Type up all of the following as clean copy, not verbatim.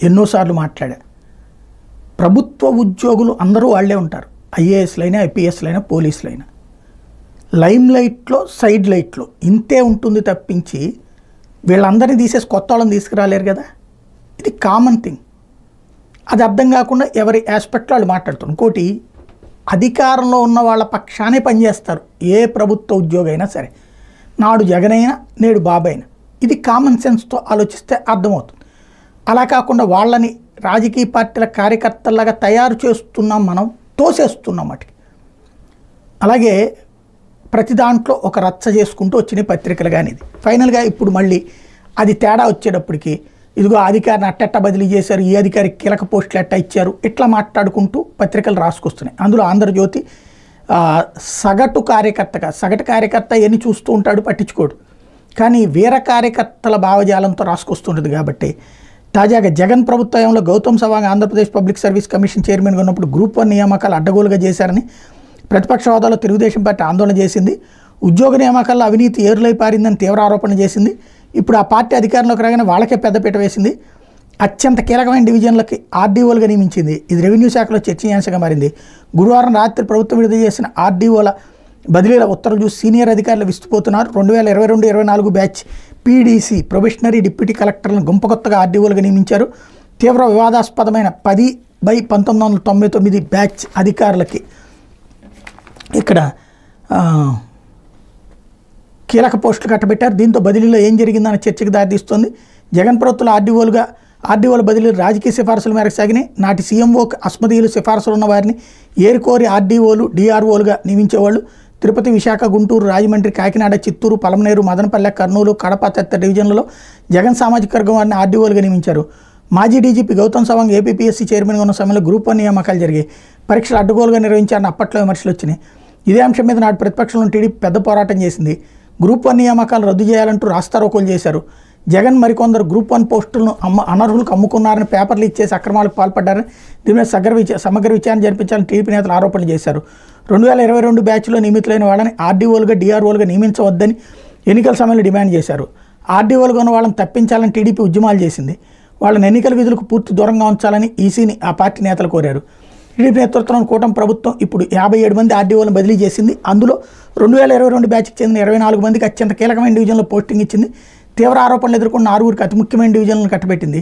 ఎన్నోసార్లు మాట్లాడా. ప్రభుత్వ ఉద్యోగులు అందరూ వాళ్ళే ఉంటారు, ఐఏఎస్లైనా ఐపీఎస్లైనా పోలీసులైనా. లైమ్ లైట్లో సైడ్ లైట్లో ఇంతే ఉంటుంది తప్పించి వీళ్ళందరినీ తీసేసి కొత్త వాళ్ళని తీసుకురాలేరు కదా. ఇది కామన్ థింగ్. అది అర్థం కాకుండా ఎవరి ఆస్పెక్ట్లో వాళ్ళు మాట్లాడుతారు. ఇంకోటి, అధికారంలో ఉన్న వాళ్ళ పక్షానే పనిచేస్తారు ఏ ప్రభుత్వ ఉద్యోగి అయినా సరే, నాడు జగన్ అయినా నేడు బాబు అయినా. ఇది కామన్ సెన్స్తో ఆలోచిస్తే అర్థమవుతుంది. అలా కాకుండా వాళ్ళని రాజకీయ పార్టీల కార్యకర్తల్లాగా తయారు చేస్తున్నాం, మనం తోసేస్తున్నాం వాటికి. అలాగే ప్రతి దాంట్లో ఒక రచ్చ చేసుకుంటూ వచ్చిన పత్రికలు కానీ ఇది ఫైనల్గా ఇప్పుడు మళ్ళీ అది తేడా వచ్చేటప్పటికి ఇదిగో అధికారిని అట్టెట్ట బదిలీ చేశారు, ఈ అధికారికి కీలక పోస్టులు ఎట్ట ఇచ్చారు, ఇట్లా మాట్లాడుకుంటూ పత్రికలు రాసుకొస్తున్నాయి. అందులో ఆంధ్రజ్యోతి సగటు కార్యకర్త ఎన్ని చూస్తూ ఉంటాడు, పట్టించుకోడు. కానీ వీర కార్యకర్తల భావజాలంతో రాసుకొస్తుంటుంది. కాబట్టి తాజాగా జగన్ ప్రభుత్వంలో Gautam Sawang Andhra Pradesh public service commission చైర్మన్గా ఉన్నప్పుడు గ్రూప్ 1 నియామకాలు అడ్డగోలుగా చేశారని ప్రతిపక్ష హోదాలో తెలుగుదేశం పార్టీ ఆందోళన చేసింది. ఉద్యోగ నియామకాల్లో అవినీతి ఏరులై పారిందని తీవ్ర ఆరోపణ చేసింది. ఇప్పుడు ఆ పార్టీ అధికారంలోకి రాగానే వాళ్ళకే పెద్దపీట వేసింది. అత్యంత కీలకమైన డివిజన్లకి ఆర్డీఓలుగా నియమించింది. ఇది రెవెన్యూ శాఖలో చర్చనీయాంశంగా మారింది. గురువారం రాత్రి ప్రభుత్వం విడుదల చేసిన ఆర్డీఓల బదిలీల ఉత్తర్వులు చూసి సీనియర్ అధికారులు విస్తుపోతున్నారు. 2022-24 బ్యాచ్ పీడీసీ ప్రొబేషనరీ డిప్యూటీ కలెక్టర్లను గుంపకొత్తగా ఆర్డీఓలుగా నియమించారు. తీవ్ర వివాదాస్పదమైన 10/1999 బ్యాచ్ అధికారులకి ఇక్కడ కీలక పోస్టులు కట్టబెట్టారు. దీంతో బదిలీలో ఏం జరిగిందన్న చర్చకు దారితీస్తోంది. జగన్ ప్రభుత్వంలో ఆర్డీఓల బదిలీలు రాజకీయ సిఫార్సుల మేరకు సాగినాయి. నాటి సీఎంఓకి అస్మదీయులు సిఫార్సులు ఉన్న వారిని ఏరుకోరి ఆర్డీఓలు డిఆర్ఓలుగా నియమించేవాళ్ళు. తిరుపతి, విశాఖ, గుంటూరు, రాజమండ్రి, కాకినాడ, చిత్తూరు, పలమనేరు, మదనపల్లె, కర్నూలు, కడప తదితర డివిజన్లలో జగన్ సామాజిక వర్గం వారిని ఆర్డీఓలుగా నియమించారు. మాజీ డీజీపీ గౌతమ్ సవాంగ్ ఏపీపీఎస్సీ చైర్మన్గా ఉన్న సమయంలో గ్రూప్ 1 నియామకాలు జరిగాయి. పరీక్షలు అడ్డగోలుగా నిర్వహించారని అప్పట్లో విమర్శలు వచ్చినాయి. ఇదే అంశం మీద నాటి ప్రతిపక్షంలో టీడీపీ పెద్ద పోరాటం చేసింది. గ్రూప్ 1 నియామకాలు రద్దు చేయాలంటూ రాస్తారోకోలు చేశారు. జగన్ మరికొందరు గ్రూప్ 1 పోస్టులను అనర్హులకు అమ్ముకున్నారని, పేపర్లు ఇచ్చేసి అక్రమాలకు పాల్పడ్డారని, దీని మీద సమగ్ర విచారణ జరిపించాలని టీడీపీ నేతలు ఆరోపణలు చేశారు. 2022 బ్యాచ్లో నియమితులైన వాళ్ళని ఆర్డీఓలుగా డిఆర్ఓలుగా నియమించవద్దని ఎన్నికల సమయంలో డిమాండ్ చేశారు. ఆర్డీఓలుగా ఉన్న వాళ్ళని తప్పించాలని టీడీపీ ఉద్యమాలు చేసింది. వాళ్ళని ఎన్నికల విధులకు పూర్తి దూరంగా ఉంచాలని ఈసీని ఆ పార్టీ నేతలు కోరారు. టీడీపీ నేతృత్వంలోని కూటమి ప్రభుత్వం ఇప్పుడు 57 మంది ఆర్డీఓలను బదిలీ చేసింది. అందులో 2022 బ్యాచ్కి చెందిన 24 మందికి అత్యంత కీలకమైన డివిజన్లో పోస్టింగ్ ఇచ్చింది. తీవ్ర ఆరోపణలు ఎదుర్కొన్న 6 అతి ముఖ్యమైన డివిజన్లను కట్టబెట్టింది.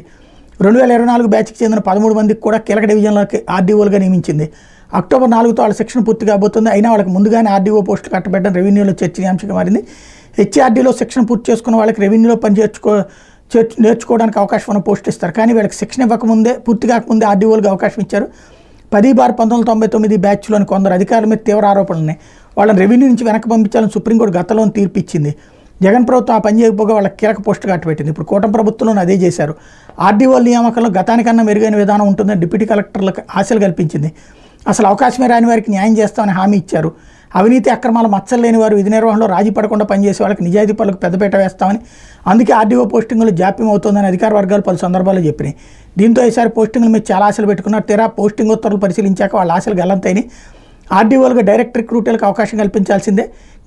2024 బ్యాచ్కి చెందిన 13 మందికి కూడా కీలక డివిజన్లకి ఆర్డీఓలుగా నియమించింది. అక్టోబర్ 4తో వాళ్ళ శిక్షణ పూర్తి కాబోతుంది. అయినా వాళ్ళకి ముందుగానే ఆర్డీఓ పోస్టులు కట్టబెట్టడం రెవెన్యూలో చర్చనీయాంశంగా మారింది. హెచ్ఆర్డీలో శిక్షణ పూర్తి చేసుకున్న వాళ్ళకి రెవెన్యూలో నేర్చుకోవడానికి అవకాశం ఉన్న పోస్టులు ఇస్తారు. కానీ వీళ్ళకి శిక్షణ ఇవ్వకముందే, పూర్తి కాకముందే ఆర్డీఓలుగా అవకాశం ఇచ్చారు. 10/1999 బ్యాచ్లోని కొందరు అధికారుల మీద తీవ్ర ఆరోపణలు ఉన్నాయి. వాళ్ళని రెవెన్యూ నుంచి వెనక్కి పంపించాలని సుప్రీంకోర్టు గతంలో తీర్పు ఇచ్చింది. జగన్ ప్రభుత్వం ఆ పని చేయకపోగా వాళ్ళకి కీలక పోస్టు కట్టబెట్టింది. ఇప్పుడు కూటమి ప్రభుత్వంలో అదే చేశారు. ఆర్డీఓల నియామకంలో గతానికన్నా మెరుగైన విధానం ఉంటుందని డిప్యూటీ కలెక్టర్లకు ఆశలు కల్పించింది. అసలు అవకాశమే రాని వారికి న్యాయం చేస్తామని హామీ ఇచ్చారు. అవినీతి అక్రమాల మచ్చలు లేని వారు విధి నిర్వహణలో రాజీ పడకుండా పనిచేసే వాళ్ళకి నిజాయితీ పనులకు పెద్దపీట వేస్తామని, అందుకే ఆర్డీఓ పోస్టింగులు జాప్యం అవుతోందని అధికార వర్గాలు పలు సందర్భాల్లో చెప్పినాయి. దీంతో ఈసారి పోస్టింగుల మీద చాలా ఆశలు పెట్టుకున్నారు. తీరా పోస్టింగ్ ఉత్తర్వులు పరిశీలించాక వాళ్ళ ఆశలు గల్లంతైనాయి. ఆర్డీఓలుగా డైరెక్ట్ రిక్రూటర్లకు అవకాశం కల్పించాల్సిందే.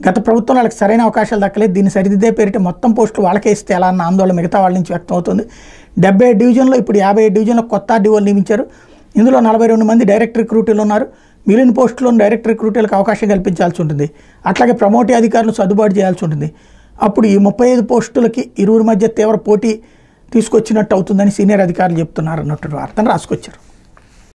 గత ప్రభుత్వంలో వాళ్ళకి సరైన అవకాశాలు దక్కలేదు. దీన్ని సరిదిద్దే పేరిట మొత్తం పోస్టులు వాళ్ళకే ఇస్తే ఎలా అన్న ఆందోళన మిగతా వాళ్ళ నుంచి వ్యక్తం అవుతుంది. 70 డివిజన్లో ఇప్పుడు 57 డివిజన్లో కొత్త ఆర్డీఓలు నియమించారు. ఇందులో 42 మంది డైరెక్ట్ రిక్రూటర్లు ఉన్నారు. మిగిలిన పోస్టులను డైరెక్ట్ రిక్రూటర్లకు అవకాశం కల్పించాల్సి ఉంటుంది. అట్లాగే ప్రమోటీ అధికారులు సర్దుబాటు చేయాల్సి ఉంటుంది. అప్పుడు ఈ 35 పోస్టులకి ఇరువురి మధ్య తీవ్ర పోటీ తీసుకొచ్చినట్టు అవుతుందని సీనియర్ అధికారులు చెప్తున్నారు అన్నట్టు వార్తను రాసుకొచ్చారు.